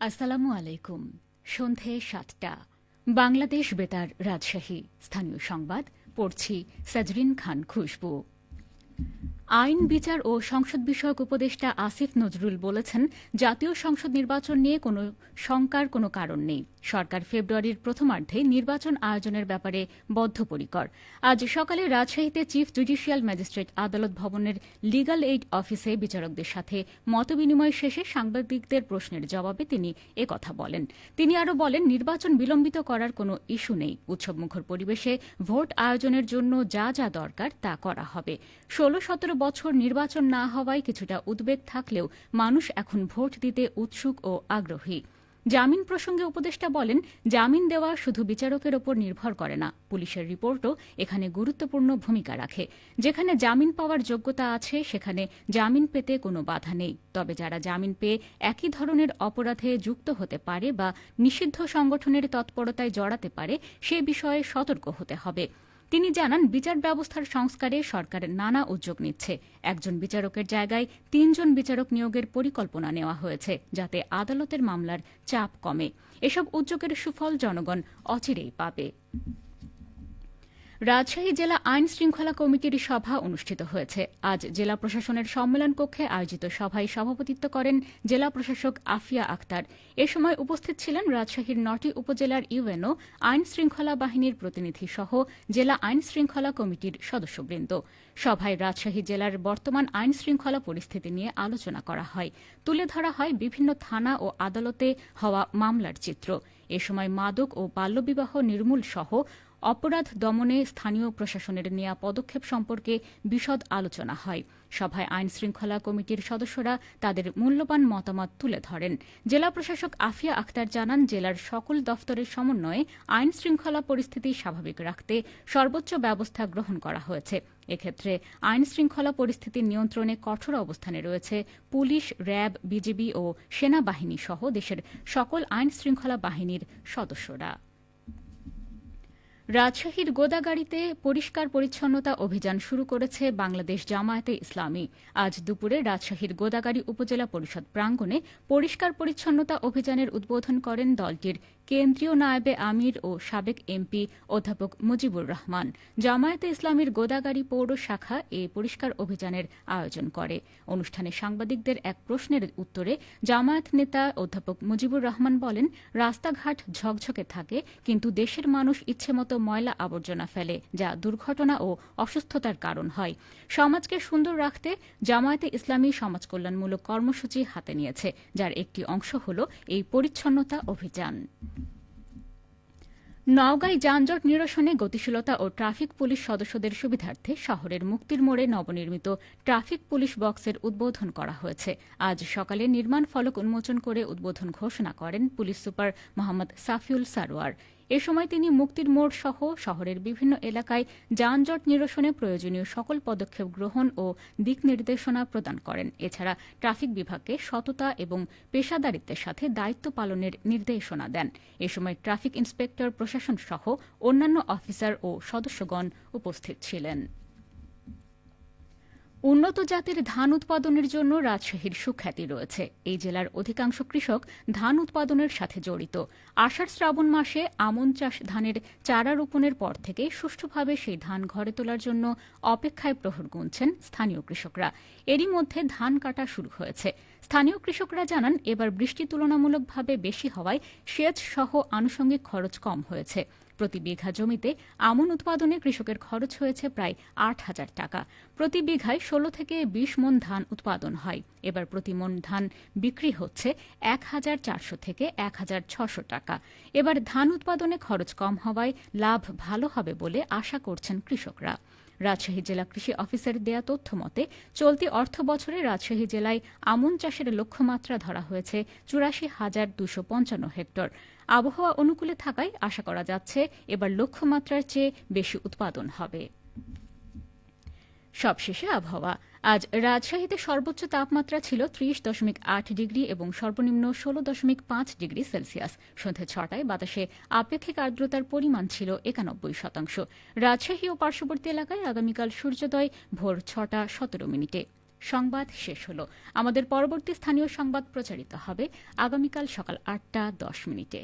আসসালামু আলাইকুম। সন্ধে ৭টা বাংলাদেশ বেতার রাজশাহী। স্থানীয় সংবাদ পড়ছি সাজরিন খান খুশবু। আইন বিচার ও সংসদ বিষয়ক উপদেষ্টা আসিফ নজরুল বলেছেন, জাতীয় সংসদ নির্বাচন নিয়ে কোনো শঙ্কার কোনো কারণ নেই। সরকার ফেব্রুয়ারির প্রথমার্ধে নির্বাচন আয়োজনের ব্যাপারে বদ্ধপরিকর। আজ সকালে রাজশাহীতে চিফ জুডিশিয়াল ম্যাজিস্ট্রেট আদালত ভবনের লিগ্যাল এইড অফিসে বিচারকদের সাথে মতবিনিময় শেষে সাংবাদিকদের প্রশ্নের জবাবে তিনি একথা বলেন। তিনি আরও বলেন, নির্বাচন বিলম্বিত করার কোনো ইস্যু নেই। উৎসবমুখর পরিবেশে ভোট আয়োজনের জন্য যা যা দরকার তা করা হবে। ১৬-১৭ বছর নির্বাচন না হওয়ায় কিছুটা উদ্বেগ থাকলেও মানুষ এখন ভোট দিতে উৎসুক ও আগ্রহী। জামিন প্রসঙ্গে উপদেষ্টা বলেন, জামিন দেওয়া শুধু বিচারকের ওপর নির্ভর করে না, পুলিশের রিপোর্টও এখানে গুরুত্বপূর্ণ ভূমিকা রাখে। যেখানে জামিন পাওয়ার যোগ্যতা আছে সেখানে জামিন পেতে কোনো বাধা নেই। তবে যারা জামিন পেয়ে একই ধরনের অপরাধে যুক্ত হতে পারে বা নিষিদ্ধ সংগঠনের তৎপরতায় জড়াতে পারে সে বিষয়ে সতর্ক হতে হবে। তিনি জানান, বিচার ব্যবস্থার সংস্কারে সরকার নানা উদ্যোগ নিচ্ছে। একজন বিচারকের জায়গায় ৩ জন বিচারক নিয়োগের পরিকল্পনা নেওয়া হয়েছে, যাতে আদালতের মামলার চাপ কমে। এসব উদ্যোগের সুফল জনগণ অচিরেই পাবে। রাজশাহী জেলা আইন শৃঙ্খলা কমিটির সভা অনুষ্ঠিত হয়েছে। আজ জেলা প্রশাসনের সম্মেলন কক্ষে আয়োজিত সভায় সভাপতিত্ব করেন জেলা প্রশাসক আফিয়া আক্তার। এ সময় উপস্থিত ছিলেন রাজশাহীর ৯টি উপজেলার ইউএনও, আইন শৃঙ্খলা বাহিনীর প্রতিনিধি সহ জেলা আইন শৃঙ্খলা কমিটির সদস্যবৃন্দ। সভায় রাজশাহী জেলার বর্তমান আইন শৃঙ্খলা পরিস্থিতি নিয়ে আলোচনা করা হয়। তুলে ধরা হয় বিভিন্ন থানা ও আদালতে হওয়া মামলার চিত্র। এ সময় মাদক ও বাল্যবিবাহ নির্মূল সহ অপরাধ দমনে স্থানীয় প্রশাসনের নেওয়া পদক্ষেপ সম্পর্কে বিশদ আলোচনা হয়। সভায় আইন শৃঙ্খলা কমিটির সদস্যরা তাদের মূল্যবান মতামত তুলে ধরেন। জেলা প্রশাসক আফিয়া আক্তার জানান, জেলার সকল দফতরের সমন্বয়ে আইন শৃঙ্খলা পরিস্থিতি স্বাভাবিক রাখতে সর্বোচ্চ ব্যবস্থা গ্রহণ করা হয়েছে। এক্ষেত্রে আইন শৃঙ্খলা পরিস্থিতি নিয়ন্ত্রণে কঠোর অবস্থানে রয়েছে পুলিশ, র্যাব, বিজিবি ও সেনাবাহিনী সহ দেশের সকল আইন শৃঙ্খলা বাহিনীর সদস্যরা। রাজশাহীর গোদাগাড়ীতে পরিষ্কার পরিচ্ছন্নতা অভিযান শুরু করেছে বাংলাদেশ জামায়াতে ইসলামী। আজ দুপুরে রাজশাহীর গোদাগাড়ী উপজেলা পরিষদ প্রাঙ্গণে পরিষ্কার পরিচ্ছন্নতা অভিযানের উদ্বোধন করেন দলটির কেন্দ্রীয় নায়েবে আমির ও সাবেক এমপি অধ্যাপক মুজিবুর রহমান। জামায়াতে ইসলামীর গোদাগাড়ী পৌর শাখা এ পরিষ্কার অভিযানের আয়োজন করে। অনুষ্ঠানে সাংবাদিকদের এক প্রশ্নের উত্তরে জামায়াত নেতা অধ্যাপক মুজিবুর রহমান বলেন, রাস্তাঘাট ঝকঝকে থাকে, কিন্তু দেশের মানুষ ইচ্ছেমতো ময়লা আবর্জনা ফেলে, যা দুর্ঘটনা ও অসুস্থতার কারণ হয়। সমাজকে সুন্দর রাখতে জামায়াতে ইসলামী সমাজ কল্যাণমূলক কর্মসূচি হাতে নিয়েছে, যার একটি অংশ হল এই পরিচ্ছন্নতা অভিযান। নওগাঁয় যানজট নিরসনে গতিশীলতা ও ট্রাফিক পুলিশ সদস্যদের সুবিধার্থে শহরের মুক্তির মোড়ে নবনির্মিত ট্রাফিক পুলিশ বক্সের উদ্বোধন করা হয়েছে। আজ সকালে নির্মাণ ফলক উন্মোচন করে উদ্বোধন ঘোষণা করেন পুলিশ সুপার মোহাম্মদ সাফিউল সারোয়ার। এ সময় তিনি মুক্তির মোড় সহ শহরের বিভিন্ন এলাকায় যানজট নিরসনে প্রয়োজনীয় সকল পদক্ষেপ গ্রহণ ও দিক নির্দেশনা প্রদান করেন। এছাড়া ট্রাফিক বিভাগকে সততা এবং পেশাদারিত্বের সাথে দায়িত্ব পালনের নির্দেশনা দেন। এ সময় ট্রাফিক ইন্সপেক্টর, প্রশাসন সহ অন্যান্য অফিসার ও সদস্যগণ উপস্থিত ছিলেন। উন্নত জাতের ধান উৎপাদনের জন্য রাজশাহীর সুখ্যাতি রয়েছে। এই জেলার অধিকাংশ কৃষক ধান উৎপাদনের সাথে জড়িত। আষাঢ়-শ্রাবণ মাসে আমন চাষ ধানের চারা রোপণের পর থেকে সুষ্ঠুভাবে সেই ধান ঘরে তোলার জন্য অপেক্ষায় প্রহর গুনছেন স্থানীয় কৃষকরা। এরই মধ্যে ধান কাটা শুরু হয়েছে। স্থানীয় কৃষকরা জানান, এবার বৃষ্টি তুলনামূলকভাবে বেশি হওয়ায় সেচ সহ আনুষঙ্গিক খরচ কম হয়েছে। প্রতি বিঘা জমিতে আমন উৎপাদনে কৃষকের খরচ হয়েছে প্রায় ৮,০০০ টাকা। প্রতি বিঘায় ১৬ থেকে ২০ মণ ধান উৎপাদন হয়। এবার প্রতি মণ ধান বিক্রি হচ্ছে ১,৪০০ থেকে ১,৬০০ টাকা। এবার ধান উৎপাদনে খরচ কম হওয়ায় লাভ ভালো হবে বলে আশা করছেন কৃষকরা। রাজশাহী জেলা কৃষি অফিসের দেয়া তথ্য মতে চলতি অর্থ বছরে রাজশাহী জেলায় আমন চাষের লক্ষ্যমাত্রা ধরা হয়েছে ৮৪,২৫৫ হেক্টর। আবহাওয়া অনুকূলে থাকায় আশা করা যাচ্ছে এবার লক্ষ্যমাত্রার চেয়ে বেশি উৎপাদন হবে। সবশেষে আবহাওয়া। আজ রাজশাহীতে সর্বোচ্চ তাপমাত্রা ছিল ৩০.৮ ডিগ্রি এবং সর্বনিম্ন ১৬.৫ ডিগ্রি সেলসিয়াস। সন্ধ্যে ৬টায় বাতাসে আপেক্ষিক আর্দ্রতার পরিমাণ ছিল ৯১%। রাজশাহী ও পার্শ্ববর্তী এলাকায় আগামীকাল সূর্যোদয় ভোর ৬টা ১৭ মিনিটে। সংবাদ শেষ হল। আমাদের পরবর্তী স্থানীয় সংবাদ প্রচারিত হবে আগামীকাল সকাল ৮টা ১০ মিনিটে।